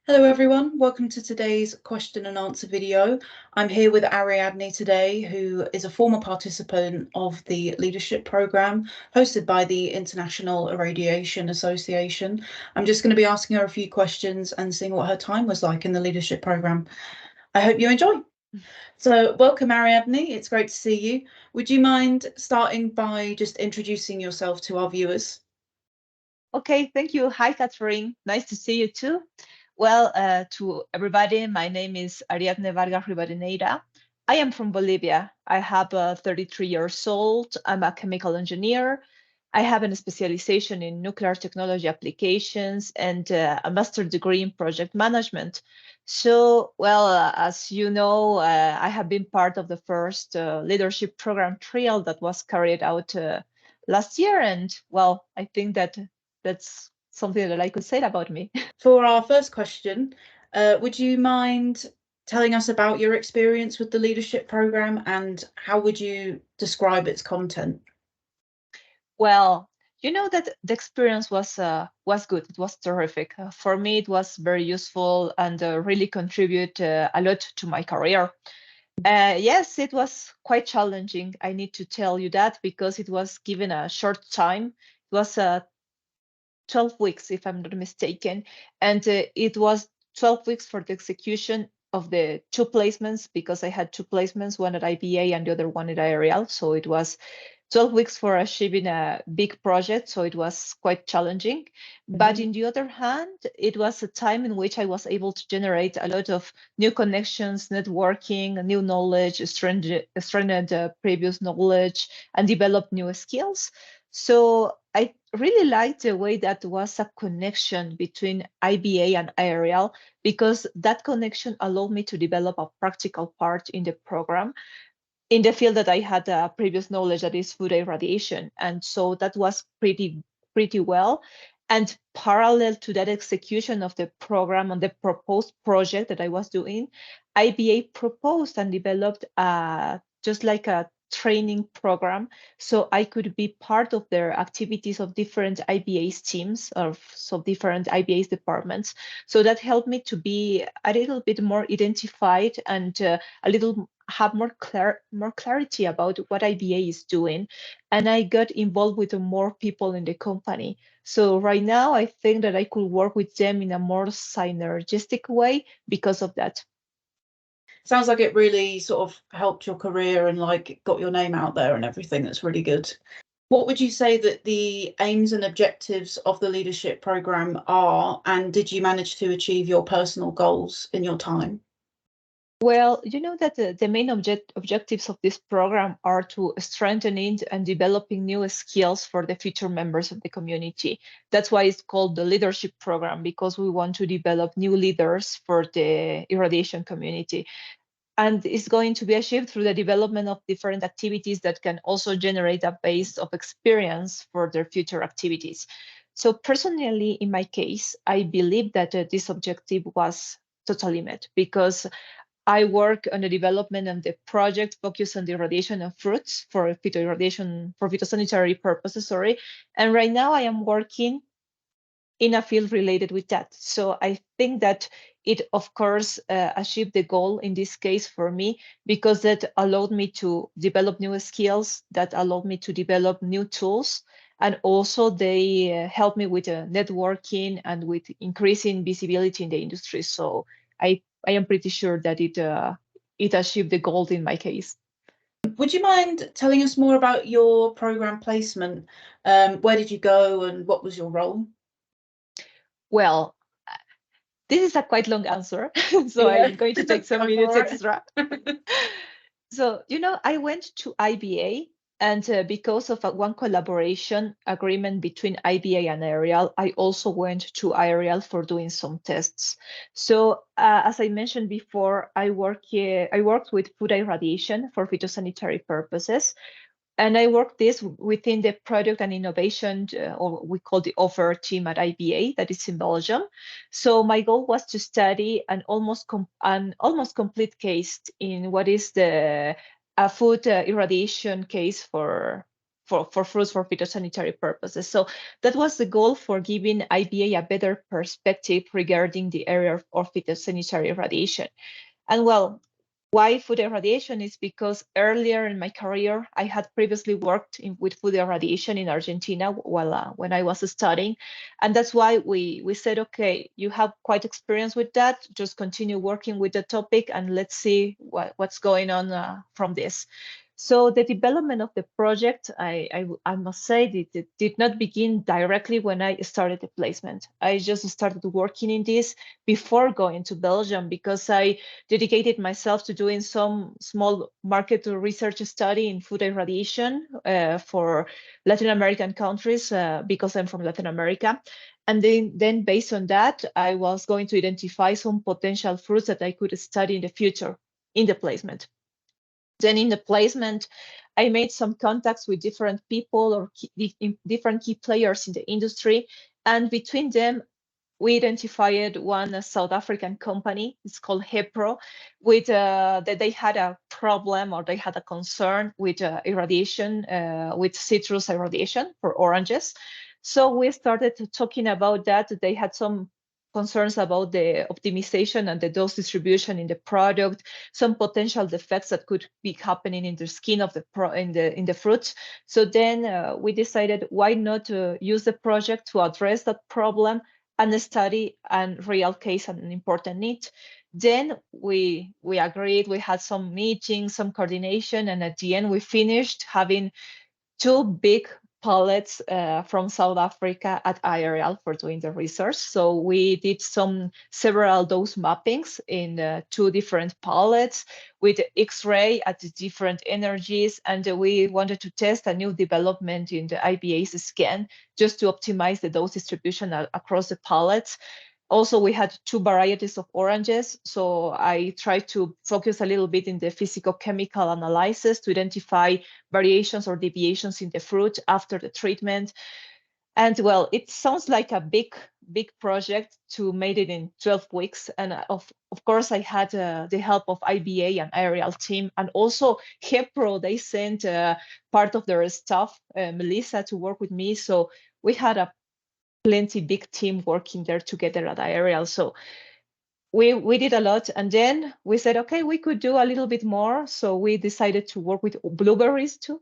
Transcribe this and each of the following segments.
Hello everyone, welcome to today's question and answer video. I'm here with Ariadnne today, who is a former participant of the leadership program hosted by the International Irradiation Association. I'm just going to be asking her a few questions and seeing what her time was like in the leadership program. I hope you enjoy. So welcome Ariadnne, it's great to see you. Would you mind starting by just introducing yourself to our viewers? Okay, thank you. Hi, Catherine. Nice to see you too. Well, to everybody, my name is Ariadnne Vargas Rivadeneira. I am from Bolivia. I have 33 years old. I'm a chemical engineer. I have a specialization in nuclear technology applications and a master's degree in project management. So, well, as you know, I have been part of the first leadership program trial that was carried out last year. And well, I think that's something that I could say about me. For our first question, would you mind telling us about your experience with the leadership program and how would you describe its content? Well, you know that the experience was good. It was terrific. For me, it was very useful and really contribute a lot to my career. Yes, it was quite challenging. I need to tell you that because it was given a short time. It was 12 weeks, if I'm not mistaken. And it was 12 weeks for the execution of the two placements because I had two placements, one at IBA and the other one at IRL. So it was 12 weeks for achieving a big project. So it was quite challenging. But in the other hand, it was a time in which I was able to generate a lot of new connections, networking, new knowledge, strengthened previous knowledge, and develop new skills. So I really liked the way that was a connection between IBA and IRL because that connection allowed me to develop a practical part in the program in the field that I had previous knowledge, that is food irradiation. And so that was pretty well. And parallel to that execution of the program on the proposed project that I was doing, IBA proposed and developed just like a training program so I could be part of their activities of different IBA's teams of so different IBA's departments. So that helped me to be a little bit more identified and a little have more clarity about what IBA is doing, and I got involved with more people in the company. So right now, I think that I could work with them in a more synergistic way because of that. Sounds like it really sort of helped your career and like got your name out there and everything. That's really good. What would you say that the aims and objectives of the leadership program are, and did you manage to achieve your personal goals in your time? Well, you know that the main objectives of this program are to strengthening and developing new skills for the future members of the community. That's why it's called the leadership program, because we want to develop new leaders for the irradiation community. And it's going to be achieved through the development of different activities that can also generate a base of experience for their future activities. So personally, in my case, I believe that this objective was totally met because I work on the development and the project focused on the irradiation of fruits for phytoirradiation, for phytosanitary purposes, sorry. And right now I am working in a field related with that. So I think that it, of course, achieved the goal in this case for me because that allowed me to develop new skills, that allowed me to develop new tools, and also they helped me with networking and with increasing visibility in the industry. So I am pretty sure that it achieved the goal in my case. Would you mind telling us more about your program placement? Where did you go and what was your role? Well, this is a quite long answer, so Yeah. I'm going to take some Go minutes for it. extra. So, you know, I went to IBA, and because of one collaboration agreement between IBA and IRL, I also went to IRL for doing some tests. So, as I mentioned before, I worked with food irradiation for phytosanitary purposes. And I work this within the product and innovation, or we call the offer team at IBA, that is in Belgium. So my goal was to study an almost complete case in what is the food irradiation case for for fruits for phytosanitary purposes. So that was the goal for giving IBA a better perspective regarding the area of phytosanitary irradiation. And well, why food irradiation is because earlier in my career, I had previously worked with food irradiation in Argentina while when I was studying. And that's why we said, okay, you have quite experience with that, just continue working with the topic and let's see what's going on from this. So the development of the project, I must say, it did not begin directly when I started the placement. I just started working in this before going to Belgium because I dedicated myself to doing some small market research study in food irradiation for Latin American countries because I'm from Latin America. And then based on that, I was going to identify some potential fruits that I could study in the future in the placement. Then in the placement, I made some contacts with different people or different key players in the industry. And between them, we identified one South African company. It's called Hepro, with that they had a problem or they had a concern with irradiation, with citrus irradiation for oranges. So we started talking about that. They had some concerns about the optimization and the dose distribution in the product, some potential defects that could be happening in the skin of the in the fruits. So then we decided why not use the project to address that problem and study and real case and an important need. Then we agreed, we had some meetings, some coordination, and at the end we finished having 2 big pallets from South Africa at IRL for doing the research. So we did several dose mappings in 2 different pallets with X-ray at the different energies. And we wanted to test a new development in the IBA's scan just to optimize the dose distribution across the pallets. Also, we had 2 varieties of oranges, so I tried to focus a little bit in the physicochemical analysis to identify variations or deviations in the fruit after the treatment. And well, it sounds like a big project to make it in 12 weeks. And of course, I had the help of IBA and IRL team, and also Hepro. They sent part of their staff, Melissa, to work with me. So we had a plenty big team working there together at IRL. So we did a lot, and then we said, okay, we could do a little bit more. So we decided to work with blueberries too.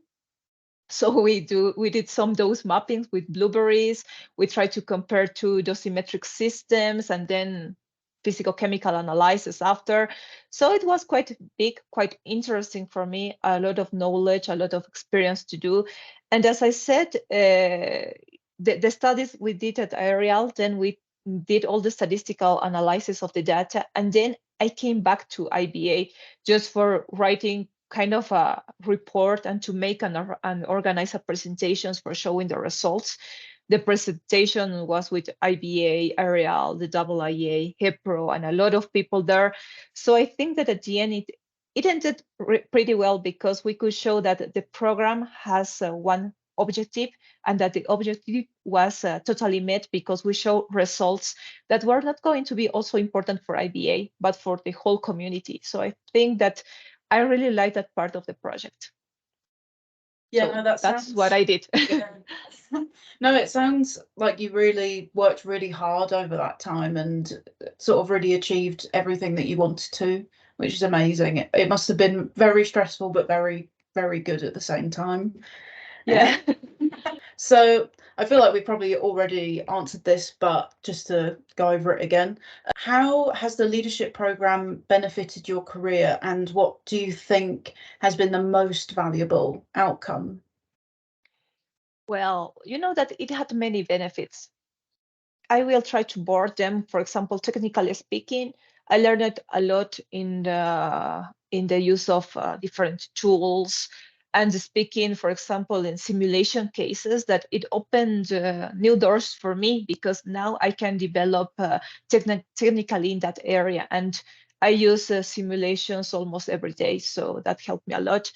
So we did some dose mappings with blueberries. We tried to compare 2 dosimetric systems and then physical chemical analysis after. So it was quite big, quite interesting for me, a lot of knowledge, a lot of experience to do. And as I said, the studies we did at IRL, then we did all the statistical analysis of the data, and then I came back to IBA just for writing kind of a report and to make and organize a presentations for showing the results. The presentation was with IBA, IRL, the IIA, Hepro, and a lot of people there. So I think that at the end, it ended pretty well because we could show that the program has one objective and that the objective was totally met because we show results that were not going to be also important for IBA, but for the whole community. So I think that I really like that part of the project. Yeah, so no, that's what I did. Yeah. No, it sounds like you really worked really hard over that time and sort of really achieved everything that you wanted to, which is amazing. It must have been very stressful, but very, very good at the same time. Yeah. So I feel like we probably already answered this, but just to go over it again, how has the leadership program benefited your career, and what do you think has been the most valuable outcome? Well, you know that it had many benefits. I will try to board them. For example, technically speaking, I learned a lot in the use of different tools and speaking, for example, in simulation cases, that it opened new doors for me because now I can develop technically in that area. And I use simulations almost every day. So that helped me a lot.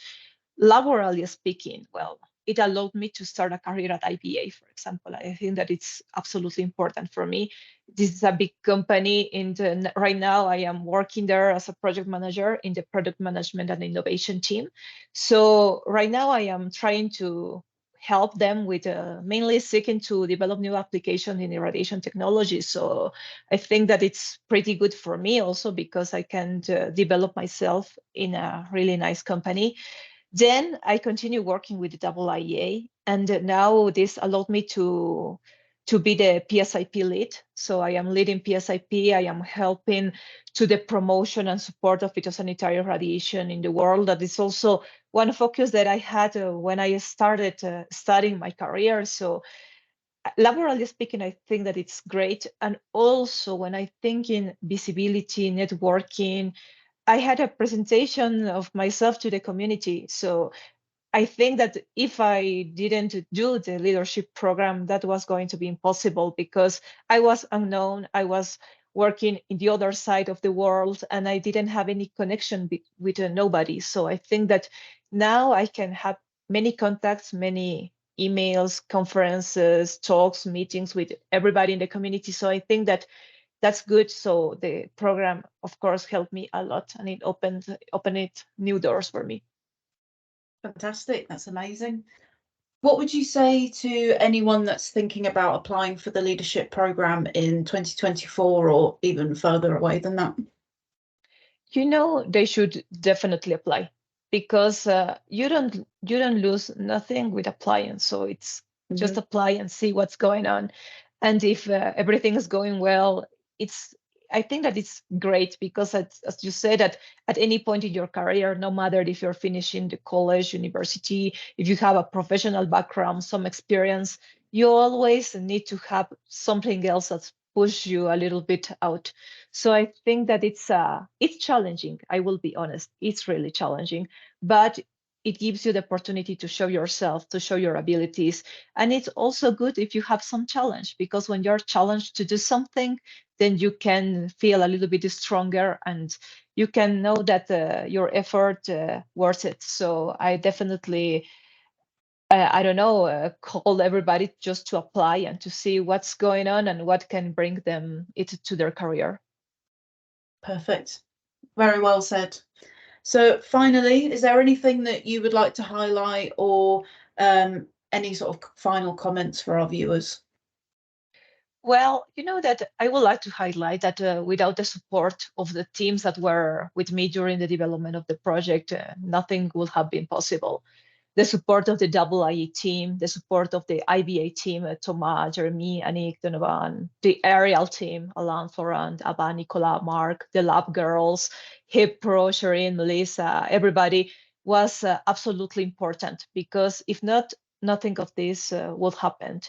Laborally speaking, well, it allowed me to start a career at IBA, for example. I think that it's absolutely important for me. This is a big company, and right now I am working there as a project manager in the product management and innovation team. So right now I am trying to help them with mainly seeking to develop new applications in irradiation technology. So I think that it's pretty good for me also because I can develop myself in a really nice company. Then I continue working with the IIA, and now this allowed me to be the PSIP lead. So I am leading PSIP. I am helping to the promotion and support of phytosanitary radiation in the world. That is also one focus that I had when I started studying my career. So laborally speaking, I think that it's great. And also when I think in visibility, networking, I had a presentation of myself to the community. So I think that if I didn't do the leadership program, that was going to be impossible because I was unknown. I was working in the other side of the world and I didn't have any connection with nobody. So I think that now I can have many contacts, many emails, conferences, talks, meetings with everybody in the community. So I think that that's good. So the program, of course, helped me a lot and it opened new doors for me. Fantastic. That's amazing. What would you say to anyone that's thinking about applying for the leadership program in 2024 or even further away than that? They should definitely apply because you don't lose nothing with applying. So it's just apply and see what's going on. And if everything is going well, I think that it's great because as you said, that at any point in your career, no matter if you're finishing the college, university, if you have a professional background, some experience, you always need to have something else that's push you a little bit out. So I think that it's challenging. I will be honest, it's really challenging, but it gives you the opportunity to show yourself, to show your abilities. And it's also good if you have some challenge, because when you're challenged to do something, then you can feel a little bit stronger and you can know that your effort worth it. So I definitely, I don't know, call everybody just to apply and to see what's going on and what can bring them it to their career. Perfect. Very well said. So finally, is there anything that you would like to highlight or any sort of final comments for our viewers? Well, that I would like to highlight that without the support of the teams that were with me during the development of the project, nothing would have been possible. The support of the IIA team, the support of the IBA team, Thomas, Jeremy, Anik, Donovan, the aerial team, Alain, Florent, Abba, Nicolas, Mark, the lab girls, Hipro, Shireen, Melissa, everybody was absolutely important because if not, nothing of this would happen.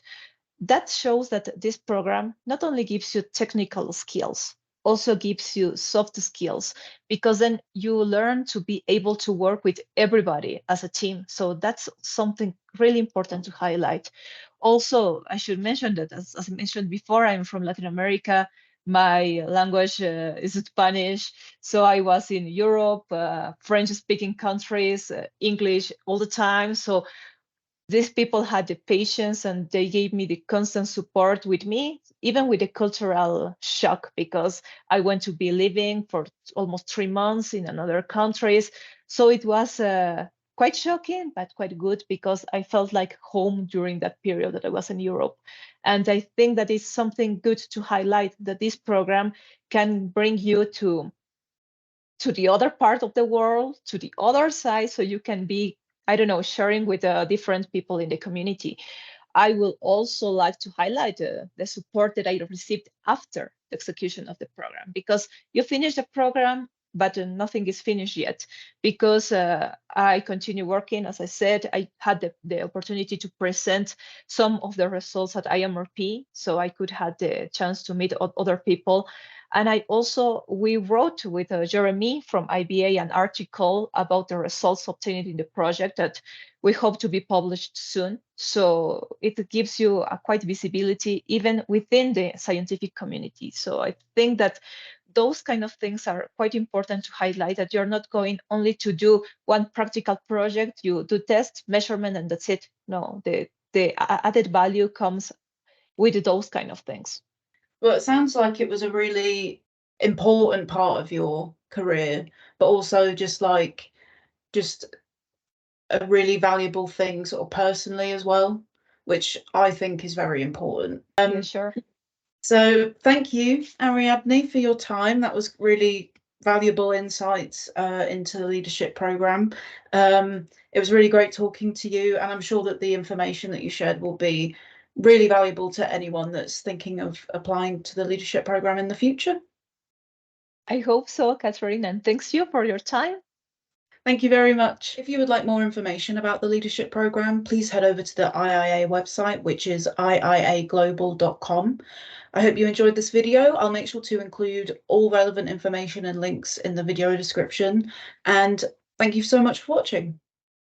That shows that this program not only gives you technical skills, also gives you soft skills, because then you learn to be able to work with everybody as a team. So that's something really important to highlight. Also, I should mention that, as I mentioned before, I'm from Latin America. My language is Spanish. So I was in Europe, French speaking countries, English all the time. So these people had the patience and they gave me the constant support with me, even with the cultural shock, because I went to be living for almost 3 months in another countries. So it was quite shocking, but quite good because I felt like home during that period that I was in Europe. And I think that is something good to highlight, that this program can bring you to the other part of the world, to the other side, so you can be, I don't know, sharing with different people in the community. I will also like to highlight the support that I received after the execution of the program, because you finish the program, but nothing is finished yet, because I continue working. As I said, I had the opportunity to present some of the results at IMRP, so I could have the chance to meet other people. And we wrote with Jeremy from IBA an article about the results obtained in the project that we hope to be published soon. So it gives you a quite visibility even within the scientific community. So I think that those kind of things are quite important to highlight, that you're not going only to do one practical project, you do test, measurement, and that's it. No, the added value comes with those kind of things. Well, it sounds like it was a really important part of your career, but also just a really valuable thing sort of personally as well, which I think is very important. Yeah, sure. So thank you, Ariadnne, for your time. That was really valuable insights into the leadership program. It was really great talking to you, and I'm sure that the information that you shared will be really valuable to anyone that's thinking of applying to the leadership program in the future. I hope so, Catherine, and thanks you for your time. Thank you very much. If you would like more information about the leadership program, please head over to the IIA website, which is iiaglobal.com. I hope you enjoyed this video. I'll make sure to include all relevant information and links in the video description. And thank you so much for watching.